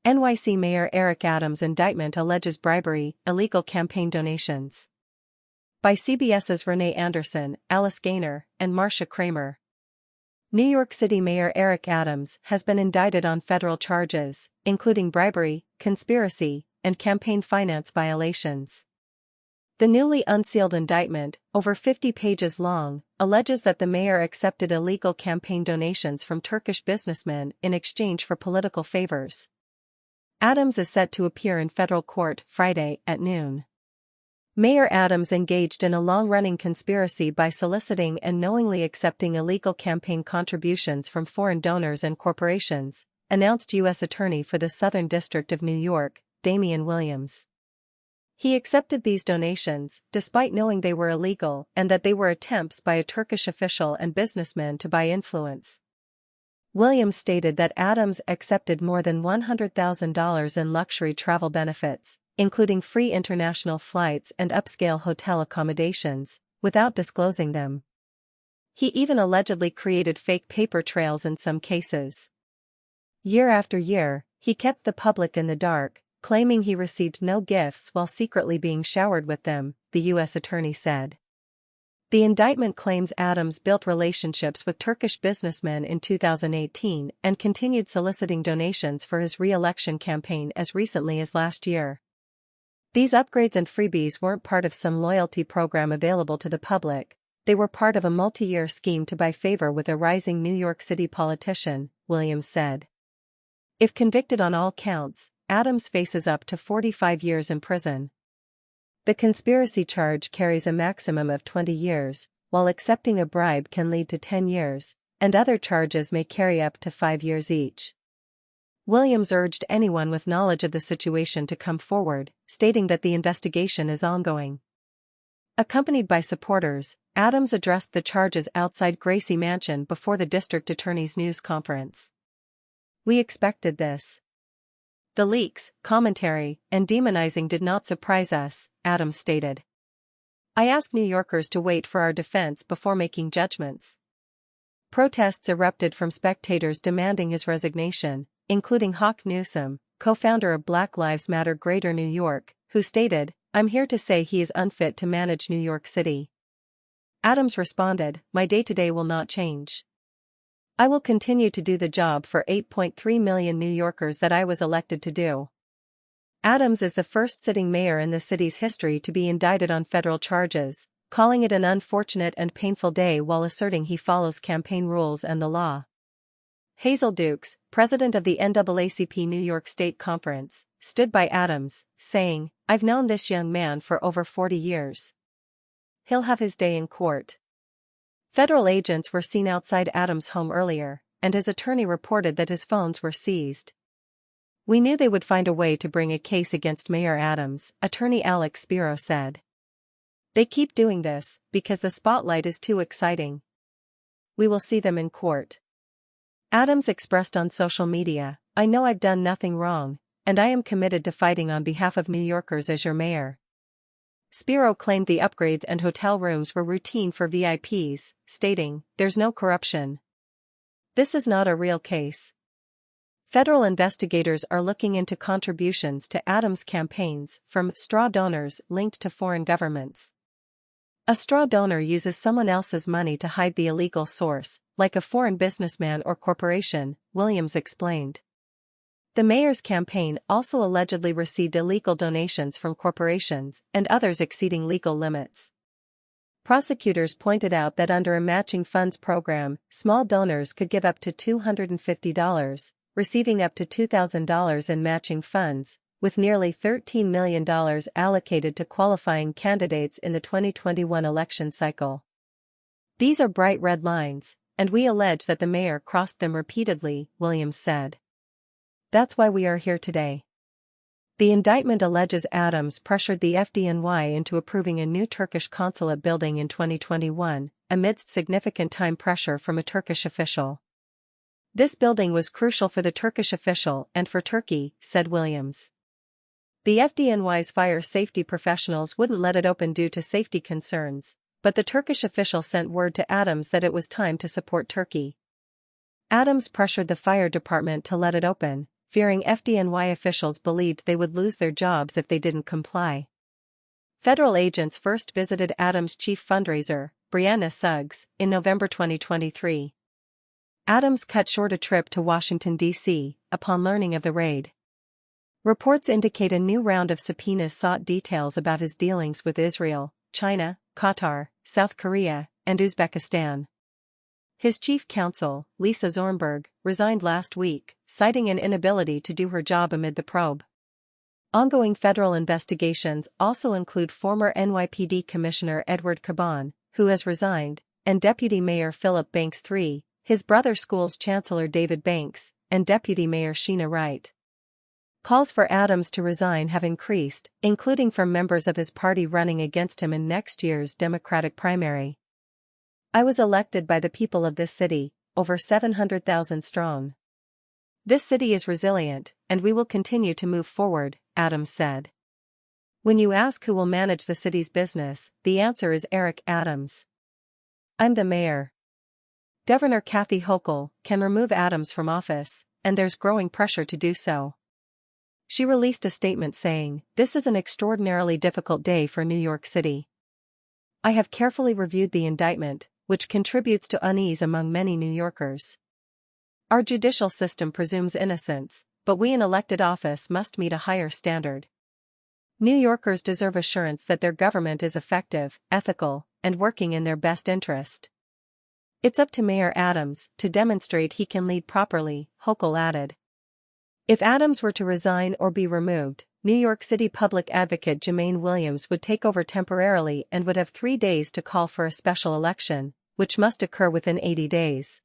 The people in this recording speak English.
NYC Mayor Eric Adams' indictment alleges bribery, illegal campaign donations. By CBS's Renee Anderson, Alice Gaynor, and Marcia Kramer. New York City Mayor Eric Adams has been indicted on federal charges, including bribery, conspiracy, and campaign finance violations. The newly unsealed indictment, over 50 pages long, alleges that the mayor accepted illegal campaign donations from Turkish businessmen in exchange for political favors. Adams is set to appear in federal court Friday at noon. Mayor Adams engaged in a long-running conspiracy by soliciting and knowingly accepting illegal campaign contributions from foreign donors and corporations, announced U.S. Attorney for the Southern District of New York, Damian Williams. He accepted these donations, despite knowing they were illegal and that they were attempts by a Turkish official and businessman to buy influence. Williams stated that Adams accepted more than $100,000 in luxury travel benefits, including free international flights and upscale hotel accommodations, without disclosing them. He even allegedly created fake paper trails in some cases. Year after year, he kept the public in the dark, claiming he received no gifts while secretly being showered with them, the U.S. Attorney said. The indictment claims Adams built relationships with Turkish businessmen in 2018 and continued soliciting donations for his re-election campaign as recently as last year. These upgrades and freebies weren't part of some loyalty program available to the public, they were part of a multi-year scheme to buy favor with a rising New York City politician, Williams said. If convicted on all counts, Adams faces up to 45 years in prison. The conspiracy charge carries a maximum of 20 years, while accepting a bribe can lead to 10 years, and other charges may carry up to 5 years each. Williams urged anyone with knowledge of the situation to come forward, stating that the investigation is ongoing. Accompanied by supporters, Adams addressed the charges outside Gracie Mansion before the district attorney's news conference. "We expected this. The leaks, commentary, and demonizing did not surprise us," Adams stated. "I ask New Yorkers to wait for our defense before making judgments." Protests erupted from spectators demanding his resignation, including Hawk Newsom, co-founder of Black Lives Matter Greater New York, who stated, "I'm here to say he is unfit to manage New York City." Adams responded, "My day-to-day will not change. I will continue to do the job for 8.3 million New Yorkers that I was elected to do." Adams is the first sitting mayor in the city's history to be indicted on federal charges, calling it an unfortunate and painful day while asserting he follows campaign rules and the law. Hazel Dukes, president of the NAACP New York State Conference, stood by Adams, saying, "I've known this young man for over 40 years. He'll have his day in court." Federal agents were seen outside Adams' home earlier, and his attorney reported that his phones were seized. "We knew they would find a way to bring a case against Mayor Adams," attorney Alex Spiro said. "They keep doing this because the spotlight is too exciting. We will see them in court." Adams expressed on social media, "I know I've done nothing wrong, and I am committed to fighting on behalf of New Yorkers as your mayor." Spiro claimed the upgrades and hotel rooms were routine for VIPs, stating, "There's no corruption. This is not a real case." Federal investigators are looking into contributions to Adams' campaigns from straw donors linked to foreign governments. A straw donor uses someone else's money to hide the illegal source, like a foreign businessman or corporation, Williams explained. The mayor's campaign also allegedly received illegal donations from corporations and others exceeding legal limits. Prosecutors pointed out that under a matching funds program, small donors could give up to $250, receiving up to $2,000 in matching funds, with nearly $13 million allocated to qualifying candidates in the 2021 election cycle. "These are bright red lines, and we allege that the mayor crossed them repeatedly," Williams said. "That's why we are here today." The indictment alleges Adams pressured the FDNY into approving a new Turkish consulate building in 2021, amidst significant time pressure from a Turkish official. "This building was crucial for the Turkish official and for Turkey," said Williams. The FDNY's fire safety professionals wouldn't let it open due to safety concerns, but the Turkish official sent word to Adams that it was time to support Turkey. Adams pressured the fire department to let it open, fearing FDNY officials believed they would lose their jobs if they didn't comply. Federal agents first visited Adams' chief fundraiser, Brianna Suggs, in November 2023. Adams cut short a trip to Washington, D.C., upon learning of the raid. Reports indicate a new round of subpoenas sought details about his dealings with Israel, China, Qatar, South Korea, and Uzbekistan. His chief counsel, Lisa Zornberg, resigned last week, citing an inability to do her job amid the probe. Ongoing federal investigations also include former NYPD Commissioner Edward Caban, who has resigned, and Deputy Mayor Philip Banks III, his brother school's Chancellor David Banks, and Deputy Mayor Sheena Wright. Calls for Adams to resign have increased, including from members of his party running against him in next year's Democratic primary. "I was elected by the people of this city, over 700,000 strong. This city is resilient, and we will continue to move forward," Adams said. "When you ask who will manage the city's business, the answer is Eric Adams. I'm the mayor." Governor Kathy Hochul can remove Adams from office, and there's growing pressure to do so. She released a statement saying, "This is an extraordinarily difficult day for New York City. I have carefully reviewed the indictment, which contributes to unease among many New Yorkers. Our judicial system presumes innocence, but we in elected office must meet a higher standard. New Yorkers deserve assurance that their government is effective, ethical, and working in their best interest. It's up to Mayor Adams to demonstrate he can lead properly," Hochul added. If Adams were to resign or be removed, New York City Public Advocate Jermaine Williams would take over temporarily and would have 3 days to call for a special election, which must occur within 80 days.